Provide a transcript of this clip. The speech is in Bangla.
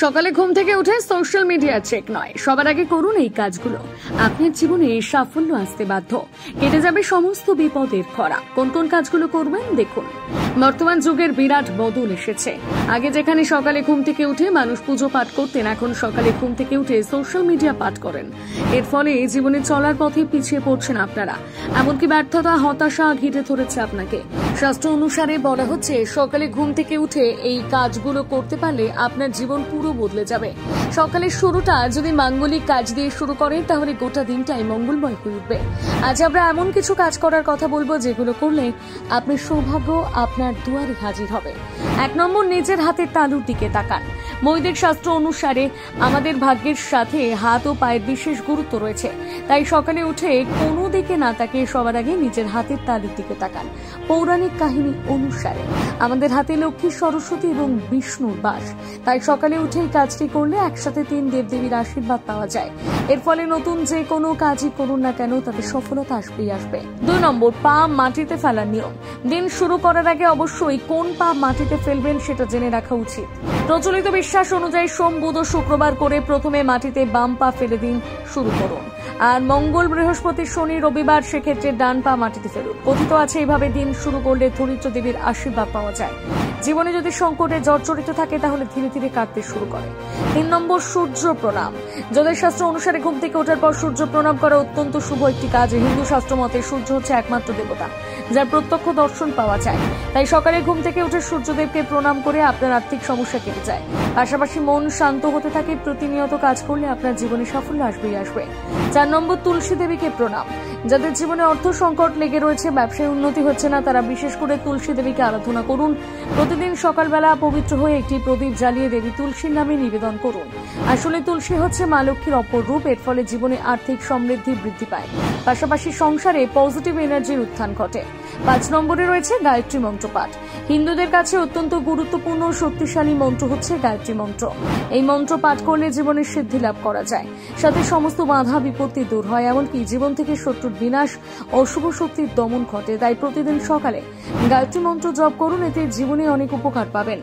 সকালে ঘুম থেকে উঠে সোশ্যাল মিডিয়া চেক নয়, সবার আগে করুন এই কাজগুলো। আপনার জীবনে সাফল্য আসতে বাধ্য, কেটে যাবে সমস্ত বিপদের খরা। কোন কোন কাজগুলো করবেন দেখুন। বর্তমান যুগের বিরাট বদল এসেছে। আগে যেখানে সকালে ঘুম থেকে উঠে মানুষ পুজো পাঠ করতেন, এখন সকালে ঘুম থেকে উঠে সোশ্যাল মিডিয়া পাঠ করেন। এর ফলে জীবনে চলার পথে পিছিয়ে পড়ছেন আপনারা, এমনকি ব্যর্থতা, হতাশা ঘিরে ধরেছে আপনাকে। শাস্ত্র অনুসারে বলা হচ্ছে, সকালে ঘুম থেকে উঠে এই কাজগুলো করতে পারলে আপনার জীবন পুরো বদলে যাবে। সকালের শুরুটা যদি মাঙ্গলিক কাজ দিয়ে শুরু করেন, তাহলে গোটা দিনটাই মঙ্গলময় হয়ে উঠবে। আজ আমরা এমন কিছু কাজ করার কথা বলবো যেগুলো করলে আপনার সৌভাগ্য আপনার দুয়ারে হাজির হবে। 1 নম্বর, নিজের হাতের তালুর দিকে তাকান। বৈদিক শাস্ত্র অনুসারে আমাদের ভাগ্যের সাথে হাত ও পায়ের বিশেষ গুরুত্ব রয়েছে। তাই সকালে উঠে কোনো দিকে না তাকিয়ে সবার আগে নিজের হাতের তালুর দিকে তাকান। পৌরাণিক কাহিনী অনুসারে আমাদের হাতে লক্ষ্মী, সরস্বতী এবং বিষ্ণুর বাস। তাই সকালে উঠে এই কাজটি করলে একসাথে 3 দেবদেবীর আশীর্বাদ পাওয়া যায়। এর ফলে নতুন যে কোনো কাজই করুন না কেন, তাতে সফলতা আসবেই আসবে। 2 নম্বর, পা মাটিতে ফেলার নিয়ম। দিন শুরু করার আগে অবশ্যই কোন পা মাটিতে ফেলবেন সেটা জেনে রাখা উচিত। প্রচলিত বিশ্বাস অনুযায়ী সোম, বুধ ও শুক্রবার করে প্রথমে মাটিতে বাম পা ফেলে দিন শুরু করুন, আর মঙ্গল, বৃহস্পতি, শনি, রবিবার সেক্ষেত্রে ডান পা মাটিতে ফেলুন। কথিত আছে এইভাবে দিন শুরু করলে ধরিত্র দেবীর আশীর্বাদ পাওয়া যায়। জীবনে যদি সংকটে জর্জরিত থাকে, তাহলে ধীরে ধীরে কাটতে শুরু করে। 3 নম্বর, সূর্য প্রণাম। জ্যোতিষ শাস্ত্র অনুসারে ঘুম থেকে ওঠার পর সূর্য প্রণাম করা অত্যন্ত শুভ একটি কাজ। হিন্দু শাস্ত্র মতে সূর্য হচ্ছে একমাত্র দেবতা যার প্রত্যক্ষ দর্শন পাওয়া যায়। তাই সকালে ঘুম থেকে উঠে সূর্যদেবকে প্রণাম করে আপনার আর্থিক সমস্যা কেটে যায়। পাশাপাশি মন শান্ত হতে থাকে। প্রতিনিয়ত কাজ করলে আপনার জীবনে সাফল্য আসবেই আসবে। 4 নম্বর, তুলসী দেবীকে প্রণাম। যাদের জীবনে অর্থ সংকট লেগে রয়েছে, ব্যবসায় উন্নতি হচ্ছে না, তারা বিশেষ করে তুলসী দেবীকে আরাধনা করুন। প্রতিদিন সকালবেলা পবিত্র হয়ে একটি প্রদীপ জ্বালিয়ে দেবী তুলসীর নামে নিবেদন করুন। আসলে তুলসী হচ্ছে মা লক্ষ্মীর অপর রূপ। এর ফলে জীবনে আর্থিক সমৃদ্ধি বৃদ্ধি পায়, পাশাপাশি সংসারে পজিটিভ এনার্জির উত্থান ঘটে। 5 নম্বরে রয়েছে গায়ত্রী মন্ত্র পাঠ। হিন্দুদের কাছে অত্যন্ত গুরুত্বপূর্ণ ও শক্তিশালী মন্ত্র হচ্ছে গায়ত্রী মন্ত্র। এই মন্ত্র পাঠ করলে জীবনের সিদ্ধি লাভ করা যায়, সাথে সমস্ত বাধা বিপত্তি দূর হয়, এমনকি জীবন থেকে শত্রুর বিনাশ, অশুভ শক্তির দমন ঘটে। তাই প্রতিদিন সকালে গায়ত্রী মন্ত্র জপ করুন, এতে জীবনে অনেক উপকার পাবেন।